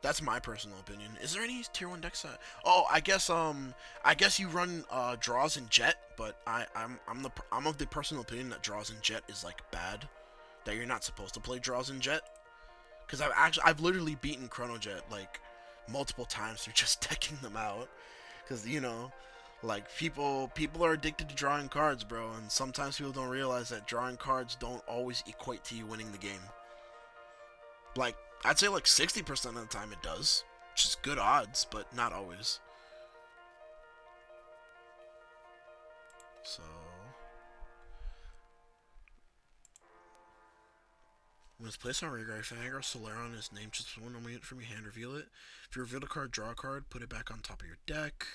That's my personal opinion. Is there any tier 1 decks that... Oh, I guess you run draws in Jet, but I'm of the personal opinion that draws in Jet is like bad. That you're not supposed to play draws in Jet. Because I've literally beaten Chrono Jet like multiple times through just decking them out. Because, you know, like people are addicted to drawing cards, bro, and sometimes people don't realize that drawing cards don't always equate to you winning the game. Like, I'd say like 60% of the time it does, which is good odds, but not always. So, when it's placed on rearguard, if Vanguard SOLRAIRON is named, just one normal unit from your hand, reveal it. If you reveal a card, draw a card, put it back on top of your deck.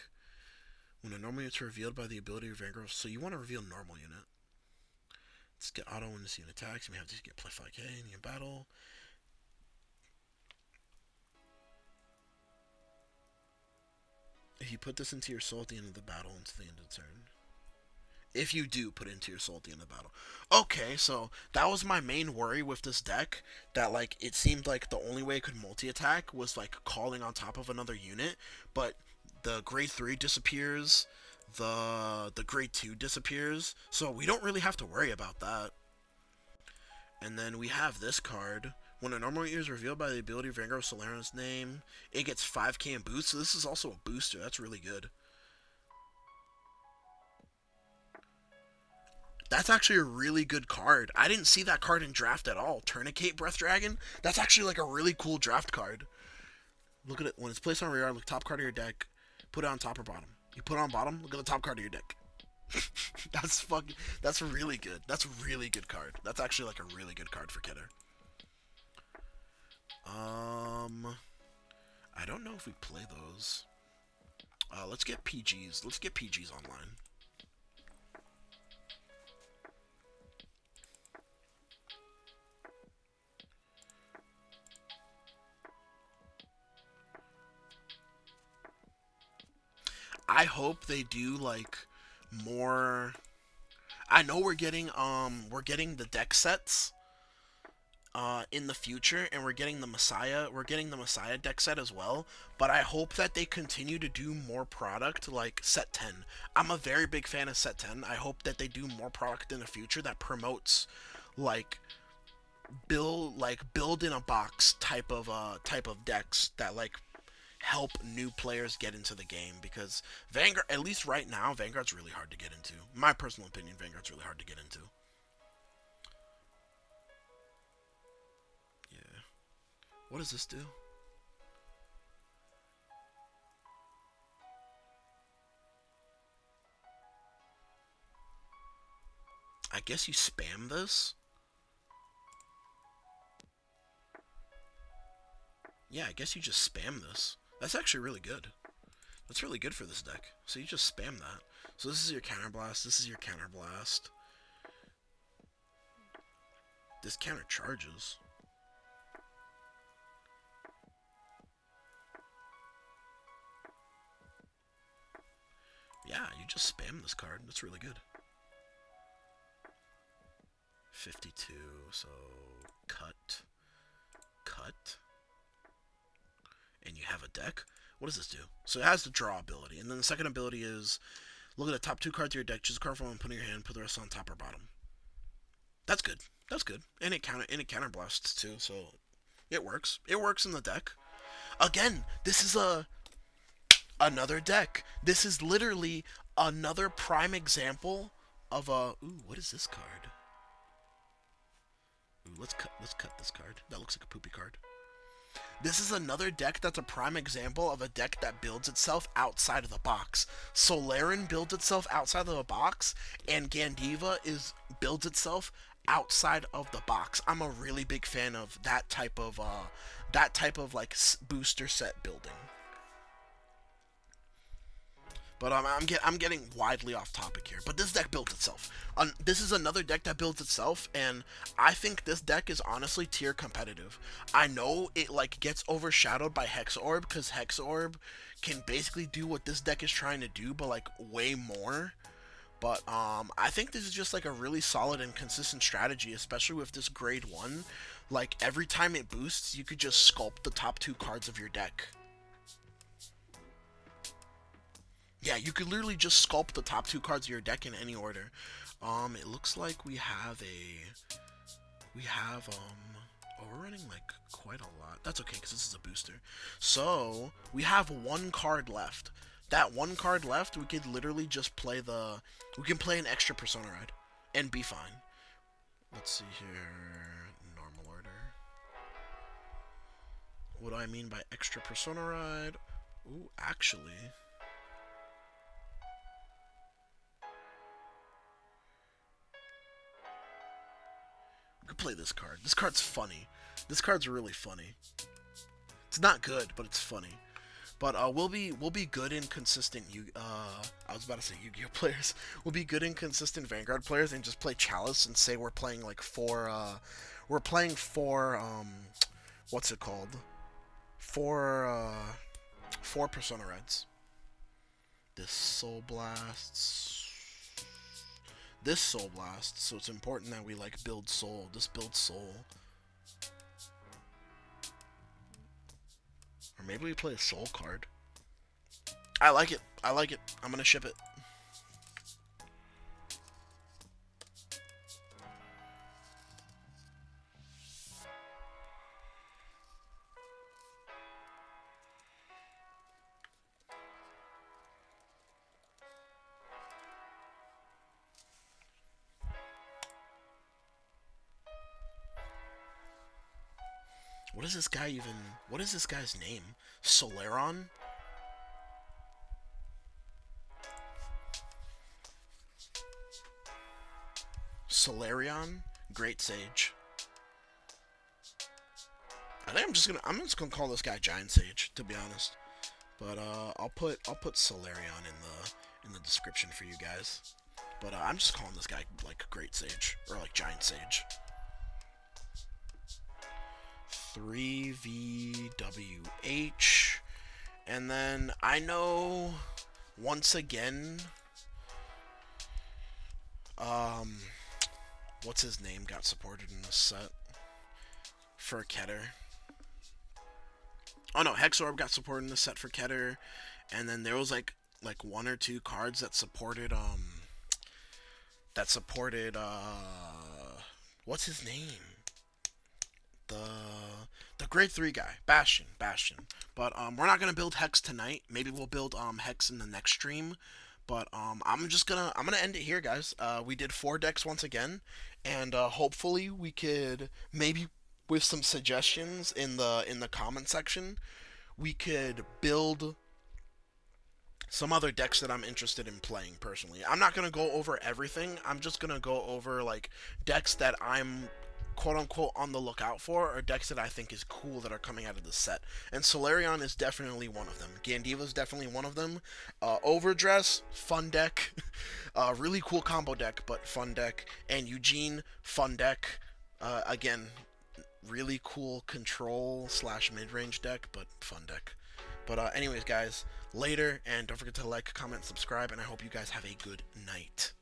When a normal unit is revealed by the ability of Vanguard, so you want to reveal normal unit. Let's get auto when this unit attacks. You may have to get plus 5k in your battle. If you put this into your soul at the end of the battle, until the end of the turn. If you do put it into your soul at the end of the battle. Okay, so that was my main worry with this deck. That, like, it seemed like the only way it could multi-attack was, like, calling on top of another unit. But the grade 3 disappears. The grade 2 disappears. So we don't really have to worry about that. And then we have this card. When a normal unit is revealed by the ability of Vanguard SOLRAIRON's name, it gets 5k in boost, so this is also a booster. That's really good. That's actually a really good card. I didn't see that card in draft at all. Tourniquet Breath Dragon? That's actually like a really cool draft card. Look at it. When it's placed on rear, look top card of your deck. Put it on top or bottom. You put it on bottom, look at the top card of your deck. That's really good. That's a really good card. That's actually like a really good card for Kidder. I don't know if we play those. Let's get PGs. Let's get PGs online. I hope they do like more. I know we're getting the deck sets in the future, and we're getting the Messiah deck set as well. But I hope that they continue to do more product like set 10. I'm a very big fan of set 10. I hope that they do more product in the future that promotes like build in a box type of decks that like help new players get into the game, because Vanguard, at least right now, Vanguard's really hard to get into. My personal opinion, Vanguard's really hard to get into. Yeah. What does this do? I guess you spam this? Yeah, I guess you just spam this. That's actually really good. That's really good for this deck. So you just spam that. So this is your counterblast, this is your counterblast. This counter charges. Yeah, you just spam this card. That's really good. 52, so cut, cut, and you have a deck. What does this do? So it has the draw ability, and then the second ability is look at the top 2 cards of your deck, choose a card from them, put in your hand, put the rest on top or bottom. That's good. That's good. And it counterblasts too, so it works. It works in the deck. Again, this is another deck. This is literally another prime example of a. Ooh, what is this card? Ooh, let's cut this card. That looks like a poopy card. This is another deck that's a prime example of a deck that builds itself outside of the box. SOLRAIRON builds itself outside of the box, and GANDEEVA builds itself outside of the box. I'm a really big fan of that type of like booster set building. But I'm getting widely off topic here. But this deck built itself. This is another deck that builds itself, and I think this deck is honestly tier competitive. I know it like gets overshadowed by Hex Orb, because Hex Orb can basically do what this deck is trying to do, but like way more. But I think this is just like a really solid and consistent strategy, especially with this grade 1. Like every time it boosts, you could just sculpt the top 2 cards of your deck. Yeah, you could literally just sculpt the top 2 cards of your deck in any order. It looks like oh, we're running like quite a lot. That's okay, because this is a booster. So, we have 1 card left. That 1 card left, we could literally just we can play an extra Persona Ride, and be fine. Let's see here, normal order. What do I mean by extra Persona Ride? Ooh, actually, we could play this card. This card's funny. This card's really funny. It's not good, but it's funny. But we'll be good and consistent. I was about to say Yu-Gi-Oh players. We'll be good and consistent Vanguard players, and just play Chalice and say we're playing like 4. We're playing 4. What's it called? 4 Persona Reds. This Soul Blasts. This Soul Blast. So it's important that we like build Soul. This builds Soul. Or maybe we play a Soul card. I like it. I like it. I'm gonna ship it. What is this guy even... What is this guy's name? SOLRAIRON? SOLRAIRON? Great Sage. I think I'm just gonna call this guy Giant Sage, to be honest. But I'll put SOLRAIRON in the description for you guys. But I'm just calling this guy like Great Sage, or like Giant Sage. 3VWH. And then I know once again, what's his name got supported in the set for Keter. Oh no, Hexorb got supported in the set for Keter, and then there was like one or two cards that supported what's his name? The the grade 3 guy, Bastion. But we're not gonna build Hex tonight. Maybe we'll build Hex in the next stream. But I'm gonna end it here, guys. We did 4 decks once again, and hopefully we could maybe with some suggestions in the comment section, we could build some other decks that I'm interested in playing personally. I'm not gonna go over everything. I'm just gonna go over like decks that I'm quote unquote on the lookout for, or decks that I think is cool that are coming out of the set. And Solrairon is definitely one of them. GANDEEVA is definitely one of them. Overdress, fun deck. Really cool combo deck, but fun deck. And EUGENE, fun deck. Again, really cool control / mid-range deck, but fun deck. But anyways, guys, later, and don't forget to like, comment, subscribe, and I hope you guys have a good night.